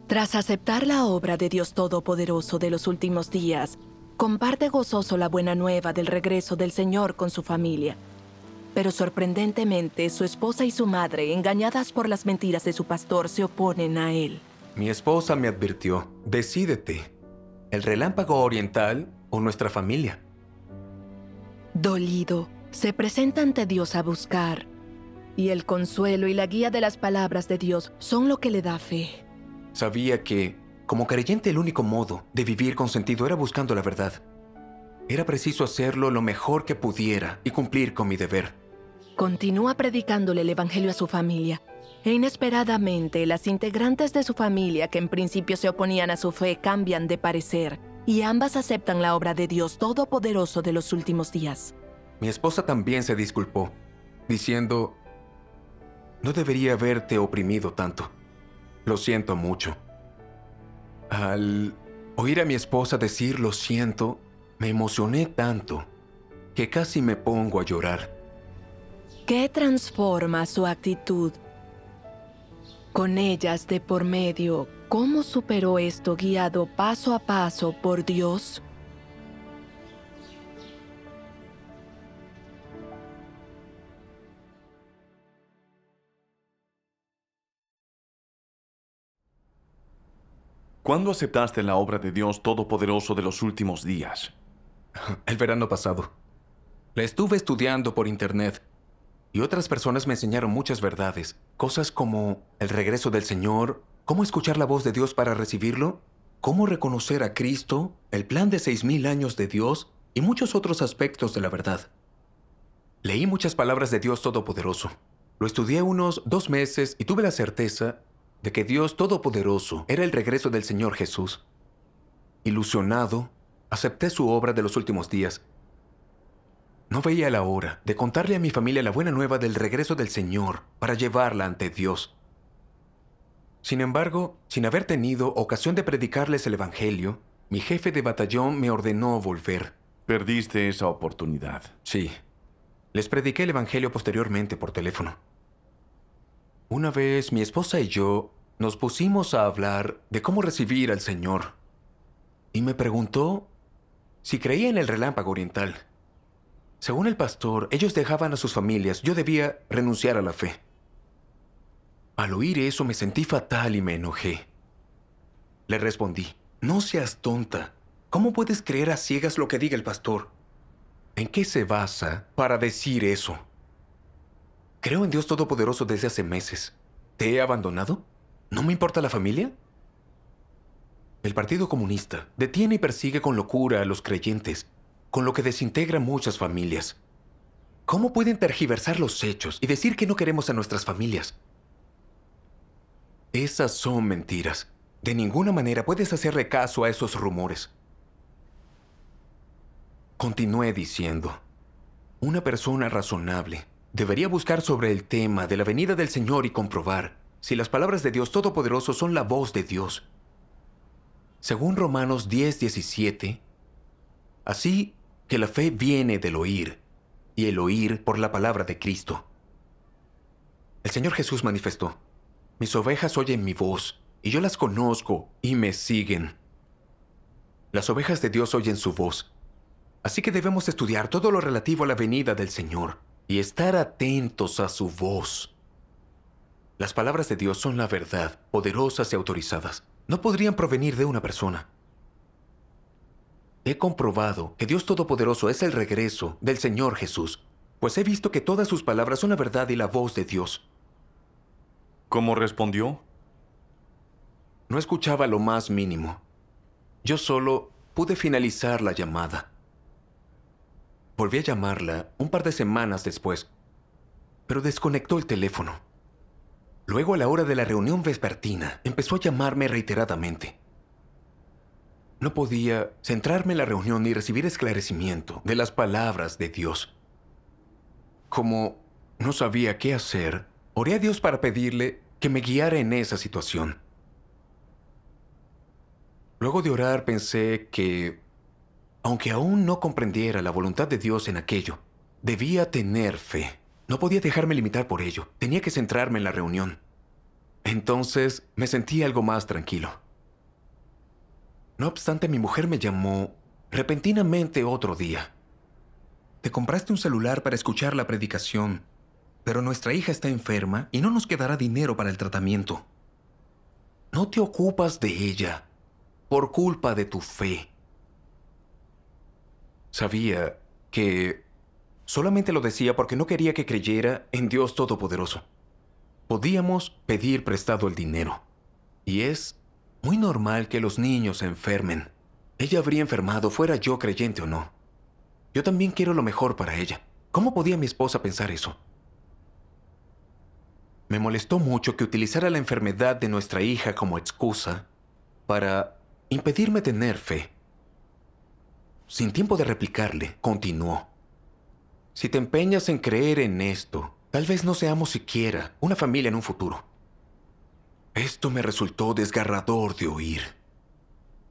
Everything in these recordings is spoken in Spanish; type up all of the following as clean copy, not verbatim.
Tras aceptar la obra de Dios Todopoderoso de los últimos días, comparte gozoso la buena nueva del regreso del Señor con su familia. Pero sorprendentemente, su esposa y su madre, engañadas por las mentiras de su pastor, se oponen a él. Mi esposa me advirtió, decídete, ¿el relámpago oriental o nuestra familia? Dolido, se presenta ante Dios a buscar, y el consuelo y la guía de las palabras de Dios son lo que le da fe. Sabía que, como creyente, el único modo de vivir con sentido era buscando la verdad. Era preciso hacerlo lo mejor que pudiera y cumplir con mi deber. Continúa predicándole el evangelio a su familia, e inesperadamente las integrantes de su familia que en principio se oponían a su fe cambian de parecer, y ambas aceptan la obra de Dios Todopoderoso de los últimos días. Mi esposa también se disculpó, diciendo, no debería haberte oprimido tanto. Lo siento mucho. Al oír a mi esposa decir lo siento, me emocioné tanto que casi me pongo a llorar. ¿Qué transforma su actitud? Con ellas de por medio, ¿cómo superó esto guiado paso a paso por Dios? ¿Cuándo aceptaste la obra de Dios Todopoderoso de los últimos días? El verano pasado. La estuve estudiando por internet y otras personas me enseñaron muchas verdades. Cosas como el regreso del Señor, cómo escuchar la voz de Dios para recibirlo, cómo reconocer a Cristo, el plan de 6,000 años de Dios y muchos otros aspectos de la verdad. Leí muchas palabras de Dios Todopoderoso. Lo estudié unos 2 meses y tuve la certeza de que Dios Todopoderoso era el regreso del Señor Jesús. Ilusionado, acepté su obra de los últimos días. No veía la hora de contarle a mi familia la buena nueva del regreso del Señor para llevarla ante Dios. Sin embargo, sin haber tenido ocasión de predicarles el Evangelio, mi jefe de batallón me ordenó volver. Perdiste esa oportunidad. Sí. Les prediqué el Evangelio posteriormente por teléfono. Una vez mi esposa y yo nos pusimos a hablar de cómo recibir al Señor. Y me preguntó si creía en el relámpago oriental. Según el pastor, ellos dejaban a sus familias. Yo debía renunciar a la fe. Al oír eso me sentí fatal y me enojé. Le respondí, no seas tonta. ¿Cómo puedes creer a ciegas lo que diga el pastor? ¿En qué se basa para decir eso? Creo en Dios Todopoderoso desde hace meses. ¿Te he abandonado? ¿No me importa la familia? El Partido Comunista detiene y persigue con locura a los creyentes, con lo que desintegra muchas familias. ¿Cómo pueden tergiversar los hechos y decir que no queremos a nuestras familias? Esas son mentiras. De ninguna manera puedes hacerle caso a esos rumores. Continué diciendo, una persona razonable debería buscar sobre el tema de la venida del Señor y comprobar si las palabras de Dios Todopoderoso son la voz de Dios. Según Romanos 10:17, así que la fe viene del oír, y el oír por la palabra de Cristo. El Señor Jesús manifestó, mis ovejas oyen mi voz, y yo las conozco y me siguen. Las ovejas de Dios oyen su voz. Así que debemos estudiar todo lo relativo a la venida del Señor y estar atentos a su voz. Las palabras de Dios son la verdad, poderosas y autorizadas. No podrían provenir de una persona. He comprobado que Dios Todopoderoso es el regreso del Señor Jesús, pues he visto que todas sus palabras son la verdad y la voz de Dios. ¿Cómo respondió? No escuchaba lo más mínimo. Yo solo pude finalizar la llamada. Volví a llamarla un par de semanas después, pero desconectó el teléfono. Luego, a la hora de la reunión vespertina, empezó a llamarme reiteradamente. No podía centrarme en la reunión ni recibir esclarecimiento de las palabras de Dios. Como no sabía qué hacer, oré a Dios para pedirle que me guiara en esa situación. Luego de orar pensé que, aunque aún no comprendiera la voluntad de Dios en aquello, debía tener fe. No podía dejarme limitar por ello. Tenía que centrarme en la reunión. Entonces me sentí algo más tranquilo. No obstante, mi mujer me llamó repentinamente otro día. Te compraste un celular para escuchar la predicación, pero nuestra hija está enferma y no nos quedará dinero para el tratamiento. No te ocupas de ella por culpa de tu fe. Sabía que solamente lo decía porque no quería que creyera en Dios Todopoderoso. Podíamos pedir prestado el dinero. Y es muy normal que los niños se enfermen. Ella habría enfermado, fuera yo creyente o no. Yo también quiero lo mejor para ella. ¿Cómo podía mi esposa pensar eso? Me molestó mucho que utilizara la enfermedad de nuestra hija como excusa para impedirme tener fe. Sin tiempo de replicarle, continuó. Si te empeñas en creer en esto, tal vez no seamos siquiera una familia en un futuro. Esto me resultó desgarrador de oír.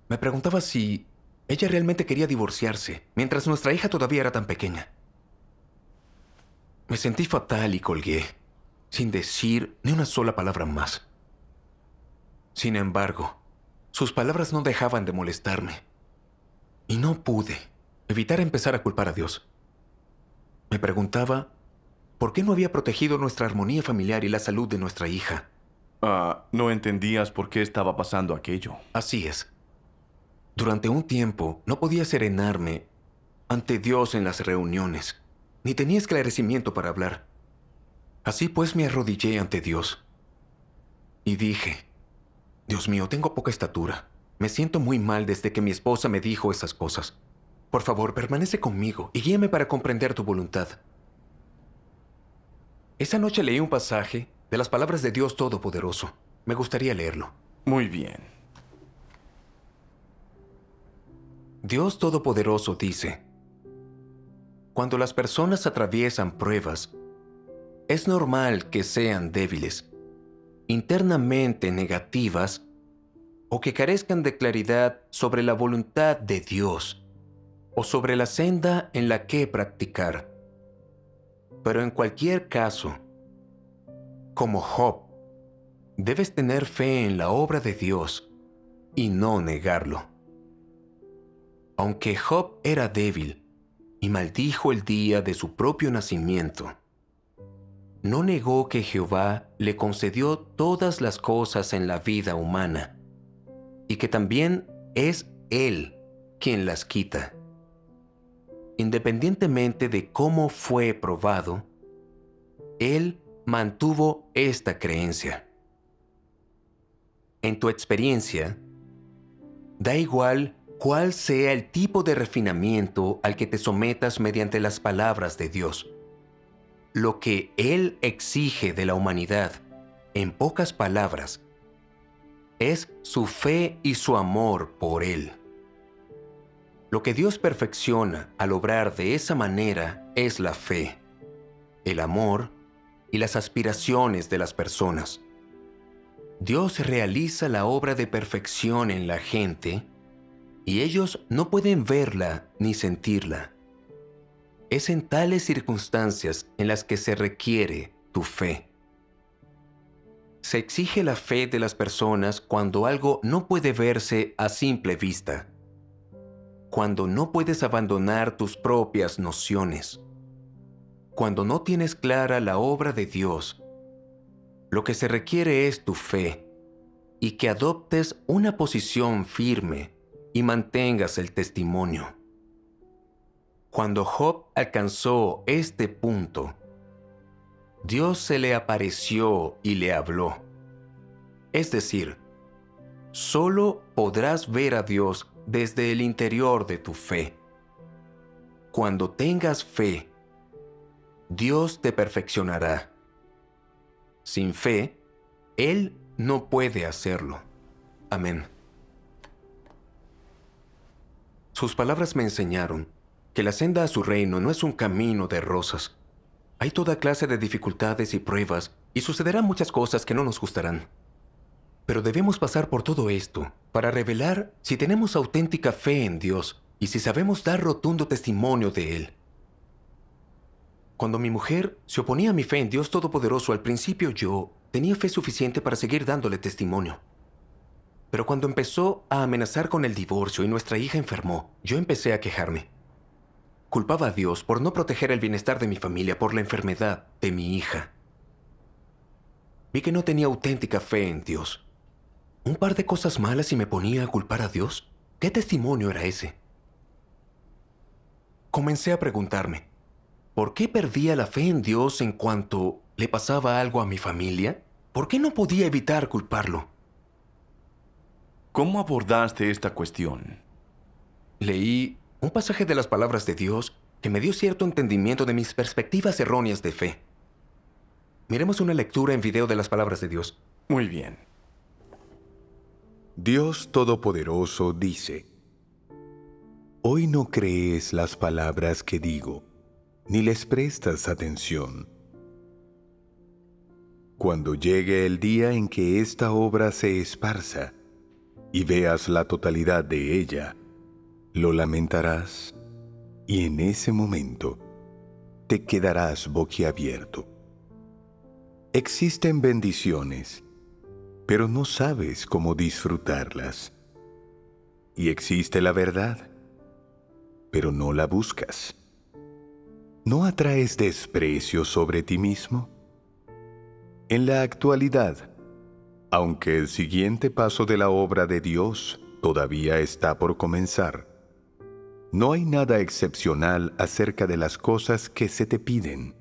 Me preguntaba si ella realmente quería divorciarse, mientras nuestra hija todavía era tan pequeña. Me sentí fatal y colgué, sin decir ni una sola palabra más. Sin embargo, sus palabras no dejaban de molestarme. Y no pude evitar empezar a culpar a Dios. Me preguntaba por qué no había protegido nuestra armonía familiar y la salud de nuestra hija. No entendías por qué estaba pasando aquello. Así es. Durante un tiempo no podía serenarme ante Dios en las reuniones, ni tenía esclarecimiento para hablar. Así pues me arrodillé ante Dios y dije, Dios mío, tengo poca estatura. Me siento muy mal desde que mi esposa me dijo esas cosas. Por favor, permanece conmigo y guíame para comprender tu voluntad. Esa noche leí un pasaje de las palabras de Dios Todopoderoso. Me gustaría leerlo. Muy bien. Dios Todopoderoso dice, cuando las personas atraviesan pruebas, es normal que sean débiles, internamente negativas, o que carezcan de claridad sobre la voluntad de Dios o sobre la senda en la que practicar. Pero en cualquier caso, como Job, debes tener fe en la obra de Dios y no negarlo. Aunque Job era débil y maldijo el día de su propio nacimiento, no negó que Jehová le concedió todas las cosas en la vida humana y que también es Él quien las quita. Independientemente de cómo fue probado, Él mantuvo esta creencia. En tu experiencia, da igual cuál sea el tipo de refinamiento al que te sometas mediante las palabras de Dios. Lo que Él exige de la humanidad, en pocas palabras, es su fe y su amor por Él. Lo que Dios perfecciona al obrar de esa manera es la fe, el amor y las aspiraciones de las personas. Dios realiza la obra de perfección en la gente y ellos no pueden verla ni sentirla. Es en tales circunstancias en las que se requiere tu fe. Se exige la fe de las personas cuando algo no puede verse a simple vista, cuando no puedes abandonar tus propias nociones, cuando no tienes clara la obra de Dios. Lo que se requiere es tu fe y que adoptes una posición firme y mantengas el testimonio. Cuando Job alcanzó este punto, Dios se le apareció y le habló. Es decir, solo podrás ver a Dios desde el interior de tu fe. Cuando tengas fe, Dios te perfeccionará. Sin fe, Él no puede hacerlo. Amén. Sus palabras me enseñaron que la senda a su reino no es un camino de rosas. Hay toda clase de dificultades y pruebas, y sucederán muchas cosas que no nos gustarán. Pero debemos pasar por todo esto para revelar si tenemos auténtica fe en Dios y si sabemos dar rotundo testimonio de Él. Cuando mi mujer se oponía a mi fe en Dios Todopoderoso al principio, yo tenía fe suficiente para seguir dándole testimonio. Pero cuando empezó a amenazar con el divorcio y nuestra hija enfermó, yo empecé a quejarme. Culpaba a Dios por no proteger el bienestar de mi familia por la enfermedad de mi hija. Vi que no tenía auténtica fe en Dios. Un par de cosas malas y me ponía a culpar a Dios. ¿Qué testimonio era ese? Comencé a preguntarme, ¿por qué perdía la fe en Dios en cuanto le pasaba algo a mi familia? ¿Por qué no podía evitar culparlo? ¿Cómo abordaste esta cuestión? Leí un pasaje de las palabras de Dios que me dio cierto entendimiento de mis perspectivas erróneas de fe. Miremos una lectura en video de las palabras de Dios. Muy bien. Dios Todopoderoso dice: Hoy no crees las palabras que digo, ni les prestas atención. Cuando llegue el día en que esta obra se esparza y veas la totalidad de ella, lo lamentarás, y en ese momento te quedarás boquiabierto. Existen bendiciones, pero no sabes cómo disfrutarlas. Y existe la verdad, pero no la buscas. ¿No atraes desprecio sobre ti mismo? En la actualidad, aunque el siguiente paso de la obra de Dios todavía está por comenzar, no hay nada excepcional acerca de las cosas que se te piden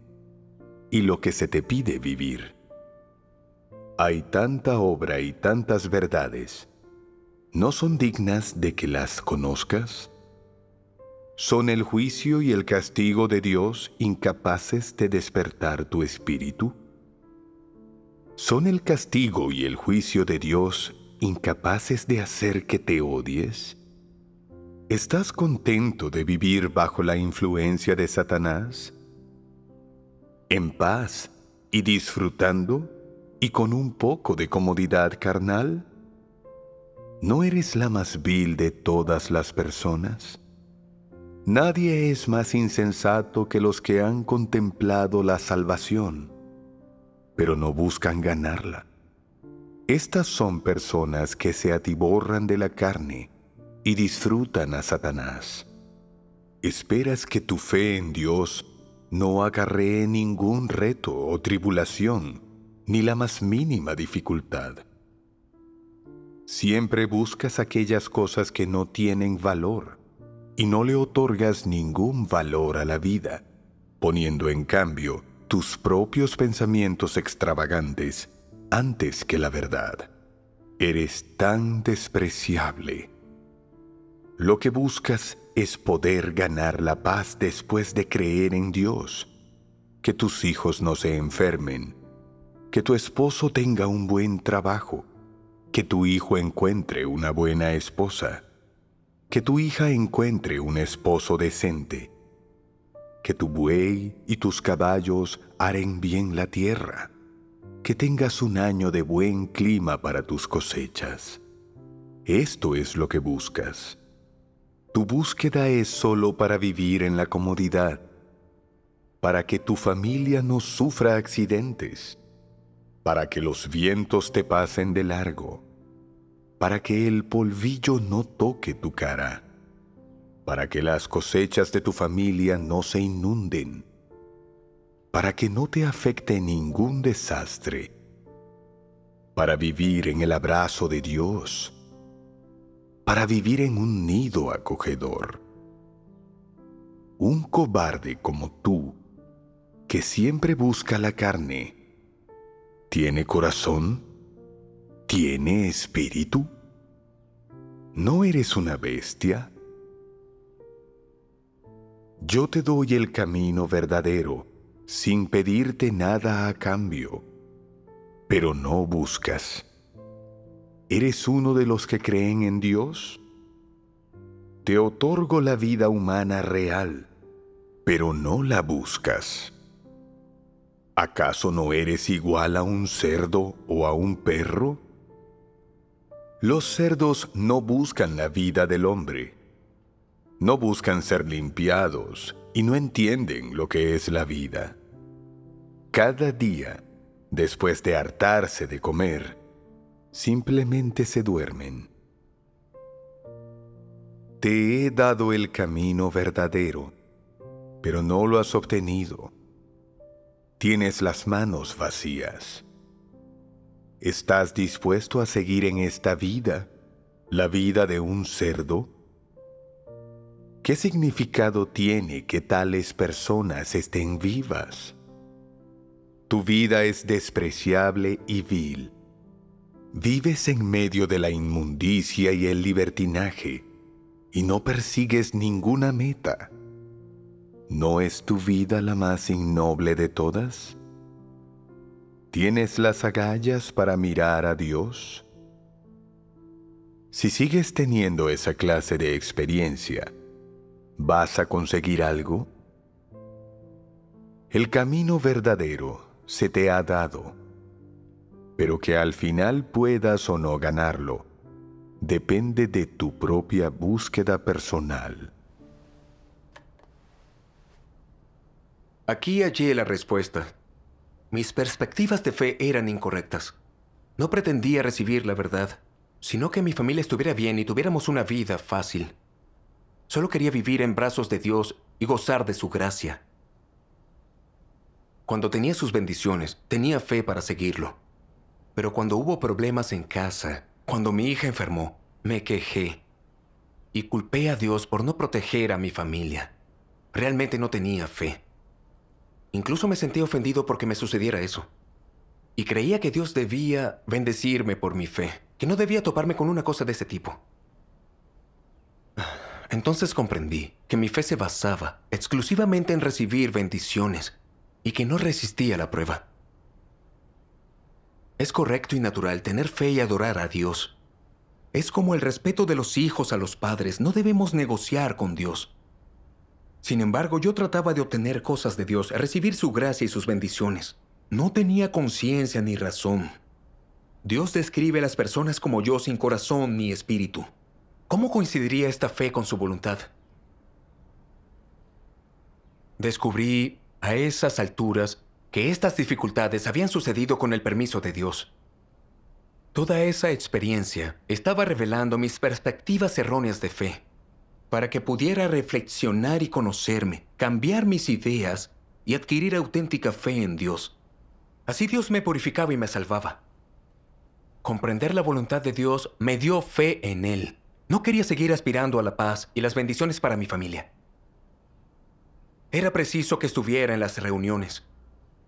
y lo que se te pide vivir. Hay tanta obra y tantas verdades. ¿No son dignas de que las conozcas? ¿Son el juicio y el castigo de Dios incapaces de despertar tu espíritu? ¿Son el castigo y el juicio de Dios incapaces de hacer que te odies? ¿Estás contento de vivir bajo la influencia de Satanás? ¿En paz y disfrutando y con un poco de comodidad carnal? ¿No eres la más vil de todas las personas? Nadie es más insensato que los que han contemplado la salvación, pero no buscan ganarla. Estas son personas que se atiborran de la carne y disfrutan a Satanás. ¿Esperas que tu fe en Dios no acarree ningún reto o tribulación, ni la más mínima dificultad? Siempre buscas aquellas cosas que no tienen valor y no le otorgas ningún valor a la vida, poniendo en cambio tus propios pensamientos extravagantes antes que la verdad. Eres tan despreciable. Lo que buscas es poder ganar la paz después de creer en Dios, que tus hijos no se enfermen, que tu esposo tenga un buen trabajo, que tu hijo encuentre una buena esposa, que tu hija encuentre un esposo decente, que tu buey y tus caballos aren bien la tierra, que tengas un año de buen clima para tus cosechas. Esto es lo que buscas. Tu búsqueda es solo para vivir en la comodidad, para que tu familia no sufra accidentes, para que los vientos te pasen de largo, para que el polvillo no toque tu cara, para que las cosechas de tu familia no se inunden, para que no te afecte ningún desastre, para vivir en el abrazo de Dios, para vivir en un nido acogedor. Un cobarde como tú, que siempre busca la carne, ¿tiene corazón? ¿Tiene espíritu? ¿No eres una bestia? Yo te doy el camino verdadero, sin pedirte nada a cambio, pero no buscas. ¿Eres uno de los que creen en Dios? Te otorgo la vida humana real, pero no la buscas. ¿Acaso no eres igual a un cerdo o a un perro? Los cerdos no buscan la vida del hombre. No buscan ser limpiados y no entienden lo que es la vida. Cada día después de hartarse de comer, simplemente se duermen. Te he dado el camino verdadero, pero no lo has obtenido. Tienes las manos vacías. ¿Estás dispuesto a seguir en esta vida, la vida de un cerdo? ¿Qué significado tiene que tales personas estén vivas? Tu vida es despreciable y vil. Vives en medio de la inmundicia y el libertinaje, y no persigues ninguna meta. ¿No es tu vida la más innoble de todas? ¿Tienes las agallas para mirar a Dios? Si sigues teniendo esa clase de experiencia, ¿vas a conseguir algo? El camino verdadero se te ha dado, pero que al final puedas o no ganarlo, depende de tu propia búsqueda personal. Aquí hallé la respuesta. Mis perspectivas de fe eran incorrectas. No pretendía recibir la verdad, sino que mi familia estuviera bien y tuviéramos una vida fácil. Solo quería vivir en brazos de Dios y gozar de su gracia. Cuando tenía sus bendiciones, tenía fe para seguirlo. Pero cuando hubo problemas en casa, cuando mi hija enfermó, me quejé y culpé a Dios por no proteger a mi familia. Realmente no tenía fe. Incluso me sentí ofendido porque me sucediera eso. Y creía que Dios debía bendecirme por mi fe, que no debía toparme con una cosa de ese tipo. Entonces comprendí que mi fe se basaba exclusivamente en recibir bendiciones y que no resistía la prueba. Es correcto y natural tener fe y adorar a Dios. Es como el respeto de los hijos a los padres. No debemos negociar con Dios. Sin embargo, yo trataba de obtener cosas de Dios, recibir su gracia y sus bendiciones. No tenía conciencia ni razón. Dios describe a las personas como yo, sin corazón ni espíritu. ¿Cómo coincidiría esta fe con su voluntad? Descubrí a esas alturas que estas dificultades habían sucedido con el permiso de Dios. Toda esa experiencia estaba revelando mis perspectivas erróneas de fe, para que pudiera reflexionar y conocerme, cambiar mis ideas y adquirir auténtica fe en Dios. Así Dios me purificaba y me salvaba. Comprender la voluntad de Dios me dio fe en Él. No quería seguir aspirando a la paz y las bendiciones para mi familia. Era preciso que estuviera en las reuniones.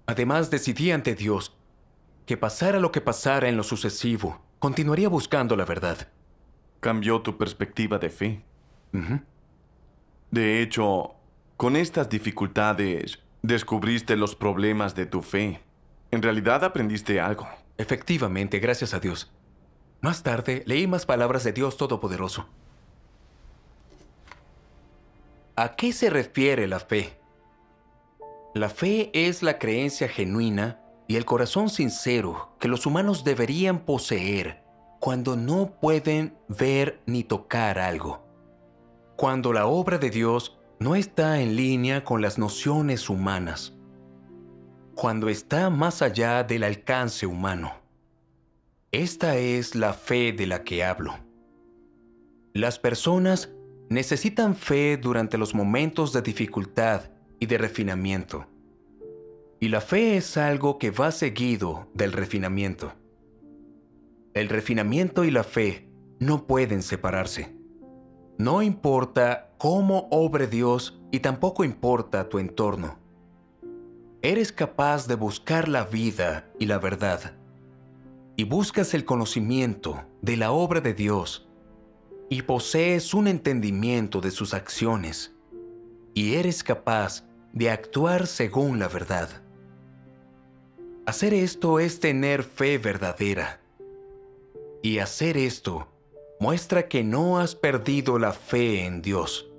Además, decidí ante Dios que pasara lo que pasara en lo sucesivo, continuaría buscando la verdad. Cambió tu perspectiva de fe. Ujú. De hecho, con estas dificultades, descubriste los problemas de tu fe. En realidad aprendiste algo. Efectivamente, gracias a Dios. Más tarde, leí más palabras de Dios Todopoderoso. ¿A qué se refiere la fe? La fe es la creencia genuina y el corazón sincero que los humanos deberían poseer cuando no pueden ver ni tocar algo. Cuando la obra de Dios no está en línea con las nociones humanas. Cuando está más allá del alcance humano. Esta es la fe de la que hablo. Las personas necesitan fe durante los momentos de dificultad y de refinamiento. Y la fe es algo que va seguido del refinamiento. El refinamiento y la fe no pueden separarse. No importa cómo obre Dios y tampoco importa tu entorno. Eres capaz de buscar la vida y la verdad. Y buscas el conocimiento de la obra de Dios. Y posees un entendimiento de sus acciones. Y eres capaz de actuar según la verdad. Hacer esto es tener fe verdadera. Y hacer esto muestra que no has perdido la fe en Dios.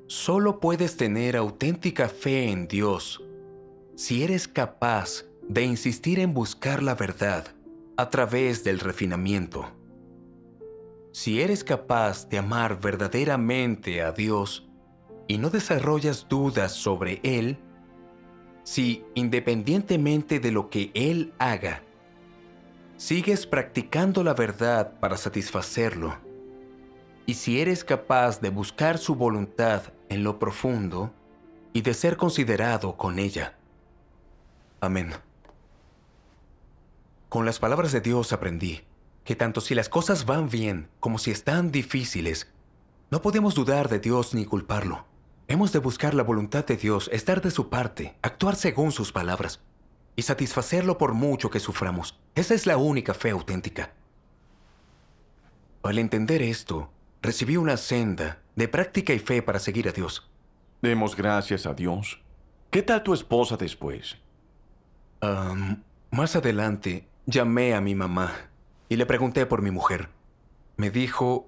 Solo puedes tener auténtica fe en Dios si eres capaz de insistir en buscar la verdad a través del refinamiento. Si eres capaz de amar verdaderamente a Dios y no desarrollas dudas sobre Él, si, independientemente de lo que Él haga, sigues practicando la verdad para satisfacerlo, y si eres capaz de buscar su voluntad en lo profundo y de ser considerado con ella. Amén. Con las palabras de Dios aprendí que tanto si las cosas van bien como si están difíciles, no podemos dudar de Dios ni culparlo. Hemos de buscar la voluntad de Dios, estar de su parte, actuar según sus palabras y satisfacerlo por mucho que suframos. Esa es la única fe auténtica. Al entender esto, recibí una senda de práctica y fe para seguir a Dios. Demos gracias a Dios. ¿Qué tal tu esposa después? Más adelante, llamé a mi mamá y le pregunté por mi mujer. Me dijo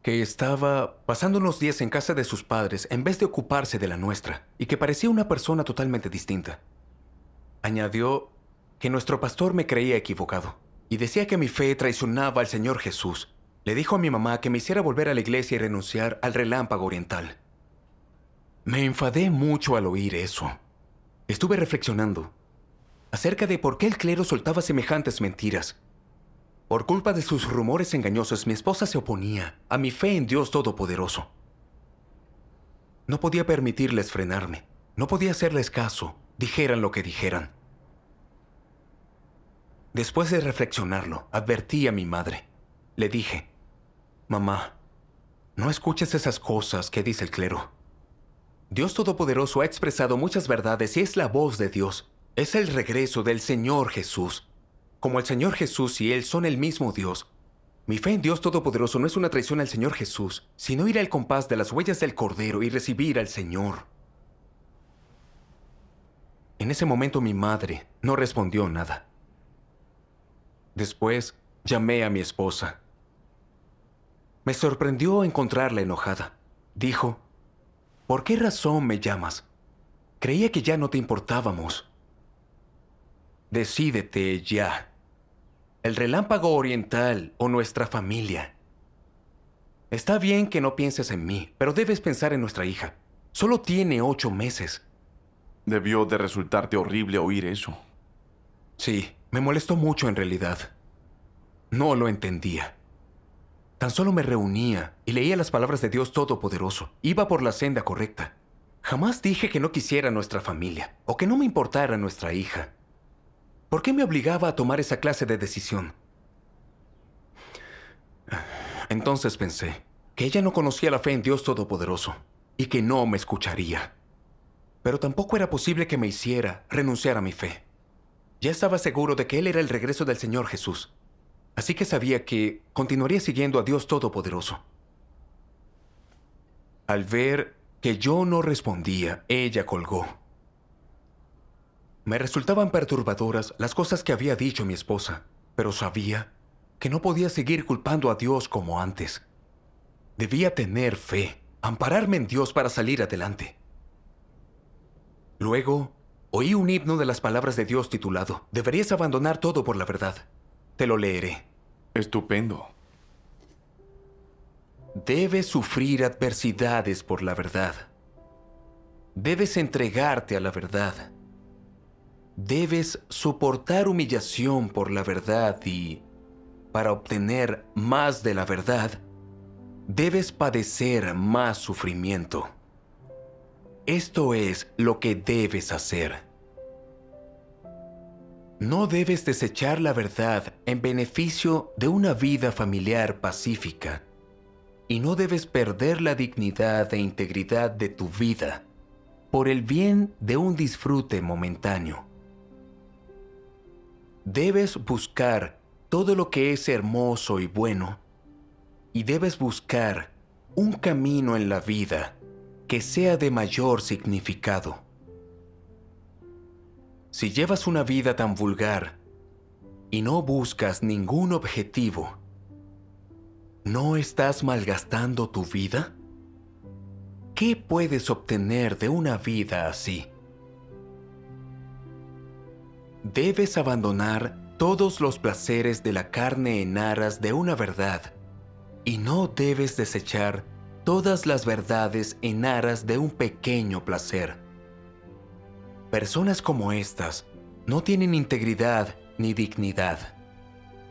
que estaba pasando unos días en casa de sus padres en vez de ocuparse de la nuestra y que parecía una persona totalmente distinta. Añadió que nuestro pastor me creía equivocado y decía que mi fe traicionaba al Señor Jesús. Le dijo a mi mamá que me hiciera volver a la iglesia y renunciar al Relámpago Oriental. Me enfadé mucho al oír eso. Estuve reflexionando acerca de por qué el clero soltaba semejantes mentiras. Por culpa de sus rumores engañosos, mi esposa se oponía a mi fe en Dios Todopoderoso. No podía permitirles frenarme. No podía hacerles caso, dijeran lo que dijeran. Después de reflexionarlo, advertí a mi madre. Le dije: mamá, no escuches esas cosas que dice el clero. Dios Todopoderoso ha expresado muchas verdades y es la voz de Dios. Es el regreso del Señor Jesús. Como el Señor Jesús y Él son el mismo Dios, mi fe en Dios Todopoderoso no es una traición al Señor Jesús, sino ir al compás de las huellas del Cordero y recibir al Señor. En ese momento mi madre no respondió nada. Después llamé a mi esposa. Me sorprendió encontrarla enojada. Dijo: ¿por qué razón me llamas? Creía que ya no te importábamos. Decídete ya. ¿El Relámpago Oriental o nuestra familia? Está bien que no pienses en mí, pero debes pensar en nuestra hija. Solo tiene 8 meses. Debió de resultarte horrible oír eso. Sí, me molestó mucho en realidad. No lo entendía. Tan solo me reunía y leía las palabras de Dios Todopoderoso. Iba por la senda correcta. Jamás dije que no quisiera nuestra familia o que no me importara nuestra hija. ¿Por qué me obligaba a tomar esa clase de decisión? Entonces pensé que ella no conocía la fe en Dios Todopoderoso y que no me escucharía. Pero tampoco era posible que me hiciera renunciar a mi fe. Ya estaba seguro de que Él era el regreso del Señor Jesús. Así que sabía que continuaría siguiendo a Dios Todopoderoso. Al ver que yo no respondía, ella colgó. Me resultaban perturbadoras las cosas que había dicho mi esposa, pero sabía que no podía seguir culpando a Dios como antes. Debía tener fe, ampararme en Dios para salir adelante. Luego, oí un himno de las palabras de Dios titulado «Deberías abandonar todo por la verdad». Te lo leeré. Estupendo. Debes sufrir adversidades por la verdad. Debes entregarte a la verdad. Debes soportar humillación por la verdad y, para obtener más de la verdad, debes padecer más sufrimiento. Esto es lo que debes hacer. No debes desechar la verdad en beneficio de una vida familiar pacífica y no debes perder la dignidad e integridad de tu vida por el bien de un disfrute momentáneo. Debes buscar todo lo que es hermoso y bueno y debes buscar un camino en la vida que sea de mayor significado. Si llevas una vida tan vulgar y no buscas ningún objetivo, ¿no estás malgastando tu vida? ¿Qué puedes obtener de una vida así? Debes abandonar todos los placeres de la carne en aras de una verdad y no debes desechar todas las verdades en aras de un pequeño placer. Personas como estas no tienen integridad ni dignidad.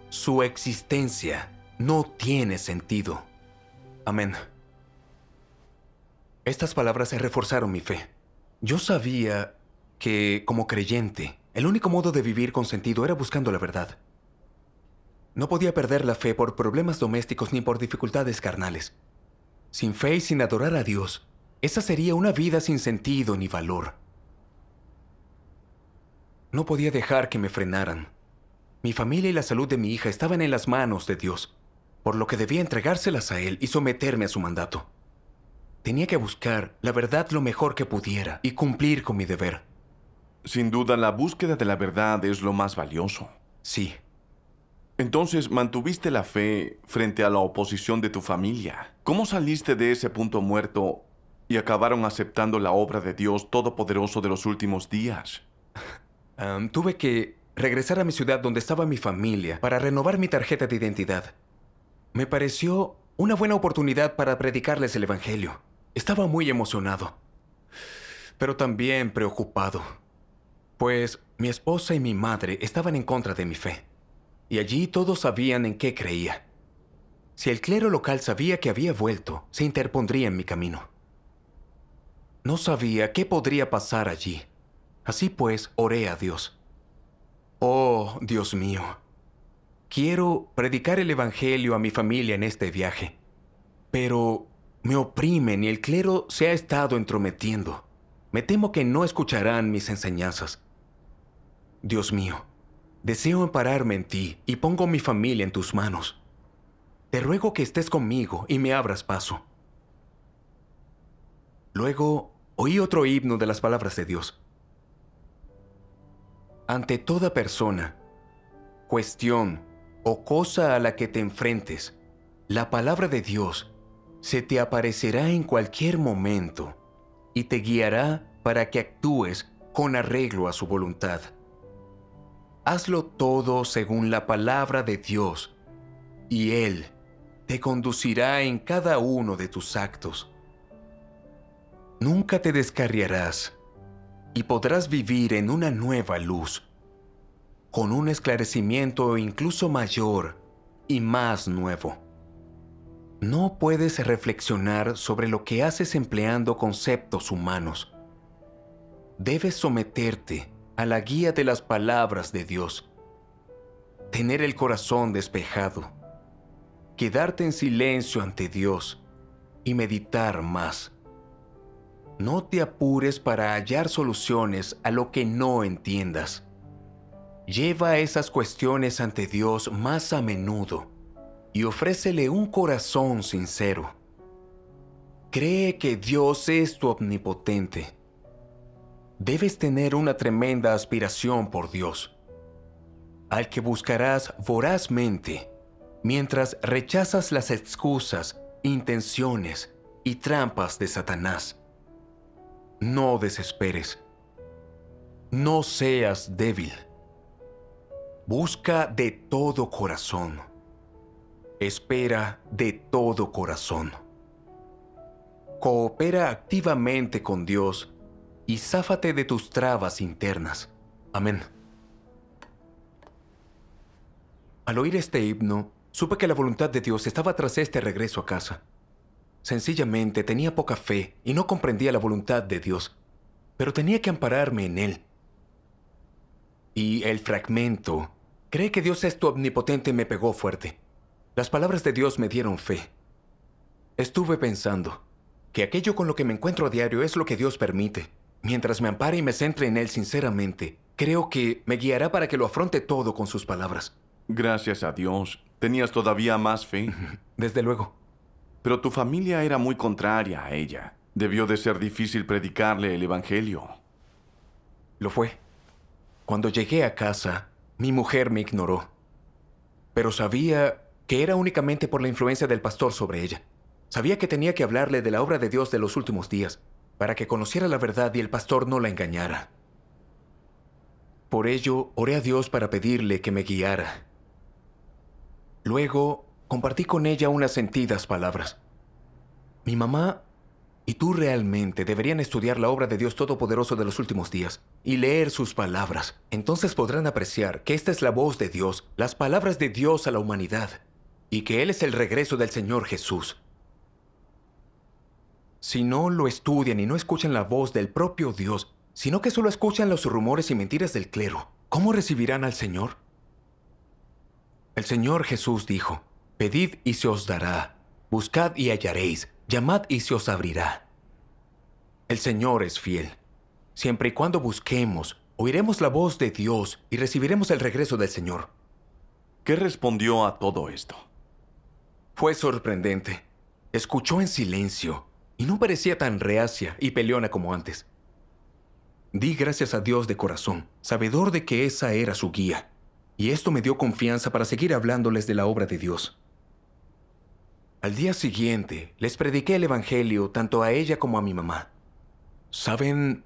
Su existencia no tiene sentido. Amén. Estas palabras reforzaron mi fe. Yo sabía que, como creyente, el único modo de vivir con sentido era buscando la verdad. No podía perder la fe por problemas domésticos ni por dificultades carnales. Sin fe y sin adorar a Dios, esa sería una vida sin sentido ni valor. No podía dejar que me frenaran. Mi familia y la salud de mi hija estaban en las manos de Dios, por lo que debía entregárselas a Él y someterme a su mandato. Tenía que buscar la verdad lo mejor que pudiera y cumplir con mi deber. Sin duda, la búsqueda de la verdad es lo más valioso. Sí. Entonces, mantuviste la fe frente a la oposición de tu familia. ¿Cómo saliste de ese punto muerto y acabaron aceptando la obra de Dios Todopoderoso de los últimos días? Tuve que regresar a mi ciudad donde estaba mi familia para renovar mi tarjeta de identidad. Me pareció una buena oportunidad para predicarles el Evangelio. Estaba muy emocionado, pero también preocupado, pues mi esposa y mi madre estaban en contra de mi fe, y allí todos sabían en qué creía. Si el clero local sabía que había vuelto, se interpondría en mi camino. No sabía qué podría pasar allí. Así pues, oré a Dios. Oh, Dios mío, quiero predicar el Evangelio a mi familia en este viaje, pero me oprimen y el clero se ha estado entrometiendo. Me temo que no escucharán mis enseñanzas. Dios mío, deseo ampararme en ti y pongo mi familia en tus manos. Te ruego que estés conmigo y me abras paso. Luego oí otro himno de las palabras de Dios. Ante toda persona, cuestión o cosa a la que te enfrentes, la palabra de Dios se te aparecerá en cualquier momento y te guiará para que actúes con arreglo a su voluntad. Hazlo todo según la palabra de Dios, y Él te conducirá en cada uno de tus actos. Nunca te descarriarás y podrás vivir en una nueva luz, con un esclarecimiento incluso mayor y más nuevo. No puedes reflexionar sobre lo que haces empleando conceptos humanos. Debes someterte a la guía de las palabras de Dios, tener el corazón despejado, quedarte en silencio ante Dios y meditar más. No te apures para hallar soluciones a lo que no entiendas. Lleva esas cuestiones ante Dios más a menudo y ofrécele un corazón sincero. Cree que Dios es tu omnipotente. Debes tener una tremenda aspiración por Dios, al que buscarás vorazmente mientras rechazas las excusas, intenciones y trampas de Satanás. No desesperes. No seas débil. Busca de todo corazón. Espera de todo corazón. Coopera activamente con Dios y záfate de tus trabas internas. Amén. Al oír este himno, supe que la voluntad de Dios estaba tras este regreso a casa. Sencillamente tenía poca fe y no comprendía la voluntad de Dios, pero tenía que ampararme en Él. Y el fragmento, cree que Dios es tu omnipotente, me pegó fuerte. Las palabras de Dios me dieron fe. Estuve pensando que aquello con lo que me encuentro a diario es lo que Dios permite. Mientras me ampare y me centre en Él sinceramente, creo que me guiará para que lo afronte todo con sus palabras. Gracias a Dios. ¿Tenías todavía más fe? Desde luego. Pero tu familia era muy contraria a ella. Debió de ser difícil predicarle el Evangelio. Lo fue. Cuando llegué a casa, mi mujer me ignoró. Pero sabía que era únicamente por la influencia del pastor sobre ella. Sabía que tenía que hablarle de la obra de Dios de los últimos días, para que conociera la verdad y el pastor no la engañara. Por ello, oré a Dios para pedirle que me guiara. Luego, compartí con ella unas sentidas palabras. Mi mamá y tú realmente deberían estudiar la obra de Dios Todopoderoso de los últimos días y leer sus palabras. Entonces podrán apreciar que esta es la voz de Dios, las palabras de Dios a la humanidad, y que Él es el regreso del Señor Jesús. Si no lo estudian y no escuchan la voz del propio Dios, sino que solo escuchan los rumores y mentiras del clero, ¿cómo recibirán al Señor? El Señor Jesús dijo: «Pedid y se os dará, buscad y hallaréis, llamad y se os abrirá». El Señor es fiel. Siempre y cuando busquemos, oiremos la voz de Dios y recibiremos el regreso del Señor. ¿Qué respondió a todo esto? Fue sorprendente. Escuchó en silencio y no parecía tan reacia y peleona como antes. Di gracias a Dios de corazón, sabedor de que esa era su guía, y esto me dio confianza para seguir hablándoles de la obra de Dios. Al día siguiente, les prediqué el Evangelio tanto a ella como a mi mamá. ¿Saben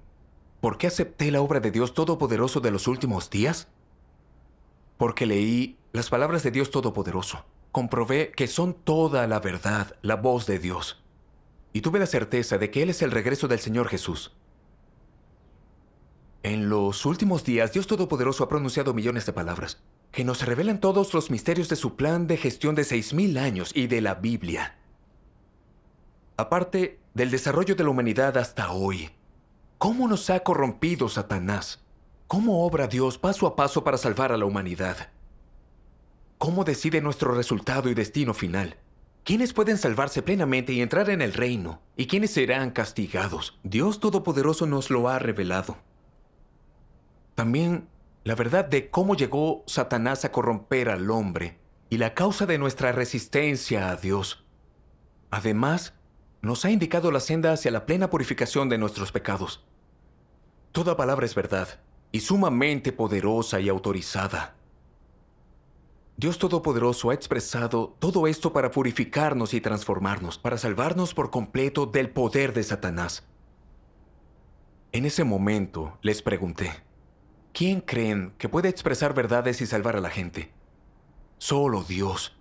por qué acepté la obra de Dios Todopoderoso de los últimos días? Porque leí las palabras de Dios Todopoderoso. Comprobé que son toda la verdad, la voz de Dios. Y tuve la certeza de que Él es el regreso del Señor Jesús. En los últimos días, Dios Todopoderoso ha pronunciado millones de palabras que nos revelan todos los misterios de su plan de gestión de 6,000 años y de la Biblia. Aparte del desarrollo de la humanidad hasta hoy, ¿cómo nos ha corrompido Satanás? ¿Cómo obra Dios paso a paso para salvar a la humanidad? ¿Cómo decide nuestro resultado y destino final? ¿Quiénes pueden salvarse plenamente y entrar en el reino? ¿Y quiénes serán castigados? Dios Todopoderoso nos lo ha revelado. También la verdad de cómo llegó Satanás a corromper al hombre y la causa de nuestra resistencia a Dios. Además, nos ha indicado la senda hacia la plena purificación de nuestros pecados. Toda palabra es verdad y sumamente poderosa y autorizada. Dios Todopoderoso ha expresado todo esto para purificarnos y transformarnos, para salvarnos por completo del poder de Satanás. En ese momento les pregunté: ¿quién creen que puede expresar verdades y salvar a la gente? Solo Dios.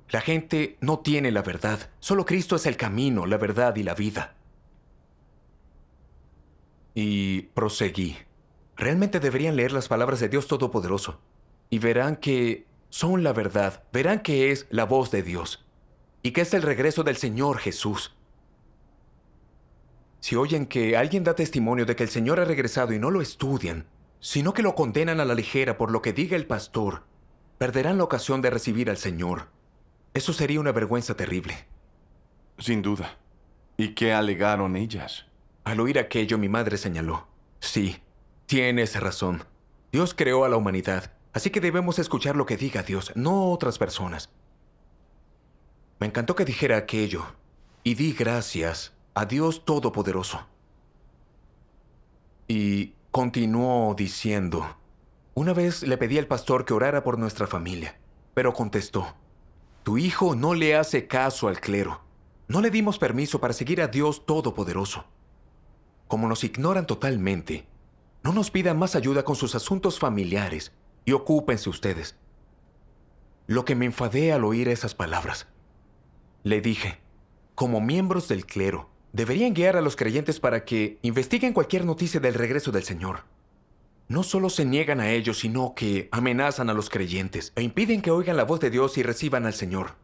La gente no tiene la verdad. Solo Cristo es el camino, la verdad y la vida. Y proseguí. Realmente deberían leer las palabras de Dios Todopoderoso y verán que son la verdad. Verán que es la voz de Dios y que es el regreso del Señor Jesús. Si oyen que alguien da testimonio de que el Señor ha regresado y no lo estudian, sino que lo condenan a la ligera por lo que diga el pastor, perderán la ocasión de recibir al Señor. Eso sería una vergüenza terrible. Sin duda. ¿Y qué alegaron ellas? Al oír aquello, mi madre señaló: sí, tienes razón. Dios creó a la humanidad, así que debemos escuchar lo que diga Dios, no otras personas. Me encantó que dijera aquello, y di gracias a Dios Todopoderoso. Y continuó diciendo: una vez le pedí al pastor que orara por nuestra familia, pero contestó: tu hijo no le hace caso al clero. No le dimos permiso para seguir a Dios Todopoderoso. Como nos ignoran totalmente, no nos pidan más ayuda con sus asuntos familiares y ocúpense ustedes. Lo que me enfadé al oír esas palabras. Le dije: como miembros del clero, deberían guiar a los creyentes para que investiguen cualquier noticia del regreso del Señor. No solo se niegan a ellos, sino que amenazan a los creyentes e impiden que oigan la voz de Dios y reciban al Señor.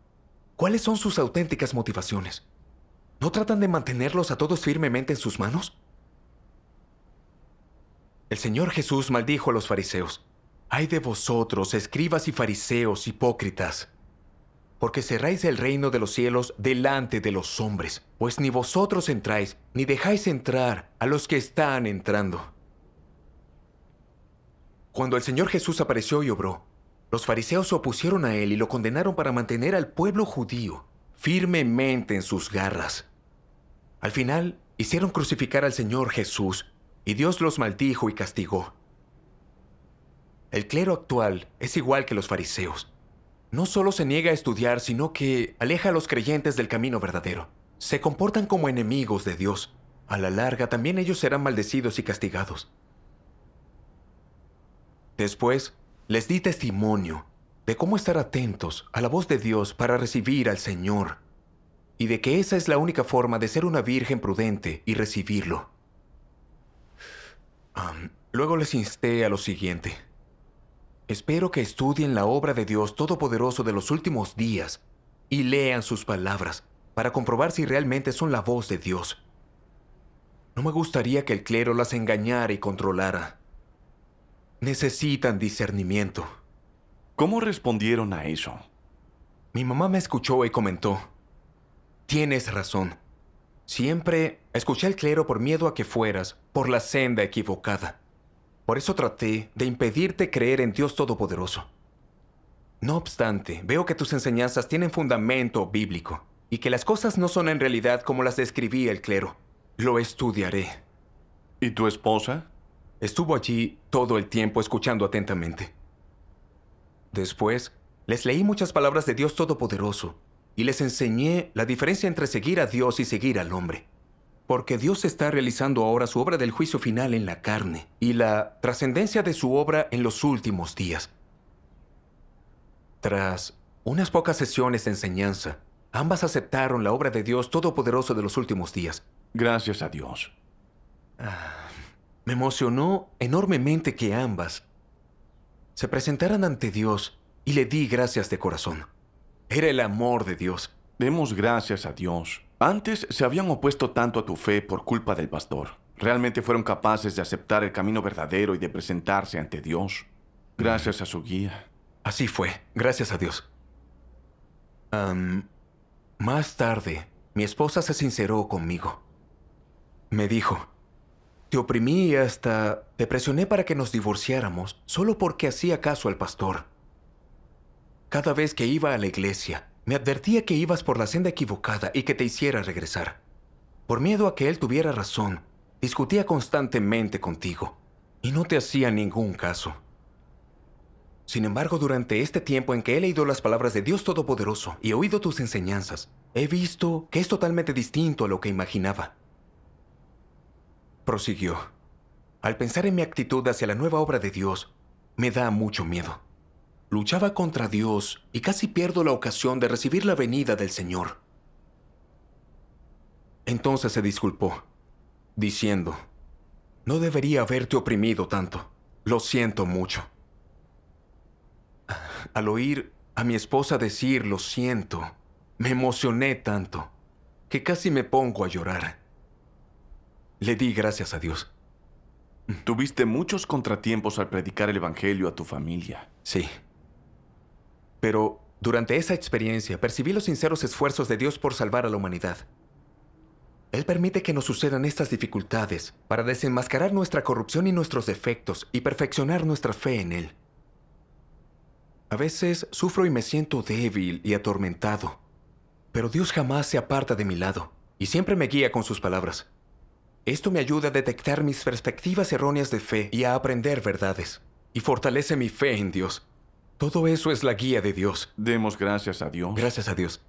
¿Cuáles son sus auténticas motivaciones? ¿No tratan de mantenerlos a todos firmemente en sus manos? El Señor Jesús maldijo a los fariseos: ¡ay de vosotros, escribas y fariseos hipócritas! Porque cerráis el reino de los cielos delante de los hombres, pues ni vosotros entráis, ni dejáis entrar a los que están entrando. Cuando el Señor Jesús apareció y obró, los fariseos se opusieron a él y lo condenaron para mantener al pueblo judío firmemente en sus garras. Al final, hicieron crucificar al Señor Jesús, y Dios los maldijo y castigó. El clero actual es igual que los fariseos. No solo se niega a estudiar, sino que aleja a los creyentes del camino verdadero. Se comportan como enemigos de Dios. A la larga, también ellos serán maldecidos y castigados. Después, les di testimonio de cómo estar atentos a la voz de Dios para recibir al Señor. y de que esa es la única forma de ser una virgen prudente y recibirlo. Luego les insté a lo siguiente. Espero que estudien la obra de Dios Todopoderoso de los últimos días y lean sus palabras para comprobar si realmente son la voz de Dios. No me gustaría que el clero las engañara y controlara. Necesitan discernimiento. ¿Cómo respondieron a eso? Mi mamá me escuchó y comentó: tienes razón. Siempre escuché al clero por miedo a que fueras por la senda equivocada. Por eso traté de impedirte creer en Dios Todopoderoso. No obstante, veo que tus enseñanzas tienen fundamento bíblico y que las cosas no son en realidad como las describía el clero. Lo estudiaré. ¿Y tu esposa? Estuvo allí todo el tiempo escuchando atentamente. Después, les leí muchas palabras de Dios Todopoderoso y les enseñé la diferencia entre seguir a Dios y seguir al hombre. Porque Dios está realizando ahora su obra del juicio final en la carne y la trascendencia de su obra en los últimos días. Tras unas pocas sesiones de enseñanza, ambas aceptaron la obra de Dios Todopoderoso de los últimos días. Gracias a Dios. Me emocionó enormemente que ambas se presentaran ante Dios y le di gracias de corazón. Era el amor de Dios. Demos gracias a Dios. Antes se habían opuesto tanto a tu fe por culpa del pastor. Realmente fueron capaces de aceptar el camino verdadero y de presentarse ante Dios. Gracias a su guía. Así fue, gracias a Dios. Más tarde, mi esposa se sinceró conmigo. Me dijo: te oprimí y hasta te presioné para que nos divorciáramos solo porque hacía caso al pastor. Cada vez que iba a la iglesia, me advertía que ibas por la senda equivocada y que te hiciera regresar. Por miedo a que él tuviera razón, discutía constantemente contigo y no te hacía ningún caso. Sin embargo, durante este tiempo en que he leído las palabras de Dios Todopoderoso y oído tus enseñanzas, he visto que es totalmente distinto a lo que imaginaba. Prosiguió: al pensar en mi actitud hacia la nueva obra de Dios, me da mucho miedo. Luchaba contra Dios y casi pierdo la ocasión de recibir la venida del Señor. Entonces se disculpó, diciendo: no debería haberte oprimido tanto. Lo siento mucho. Al oír a mi esposa decir lo siento, me emocioné tanto que casi me pongo a llorar. Le di gracias a Dios. Tuviste muchos contratiempos al predicar el evangelio a tu familia. Sí. Pero durante esa experiencia percibí los sinceros esfuerzos de Dios por salvar a la humanidad. Él permite que nos sucedan estas dificultades para desenmascarar nuestra corrupción y nuestros defectos y perfeccionar nuestra fe en Él. A veces sufro y me siento débil y atormentado, pero Dios jamás se aparta de mi lado y siempre me guía con sus palabras. Esto me ayuda a detectar mis perspectivas erróneas de fe y a aprender verdades, y fortalece mi fe en Dios. Todo eso es la guía de Dios. Demos gracias a Dios. Gracias a Dios.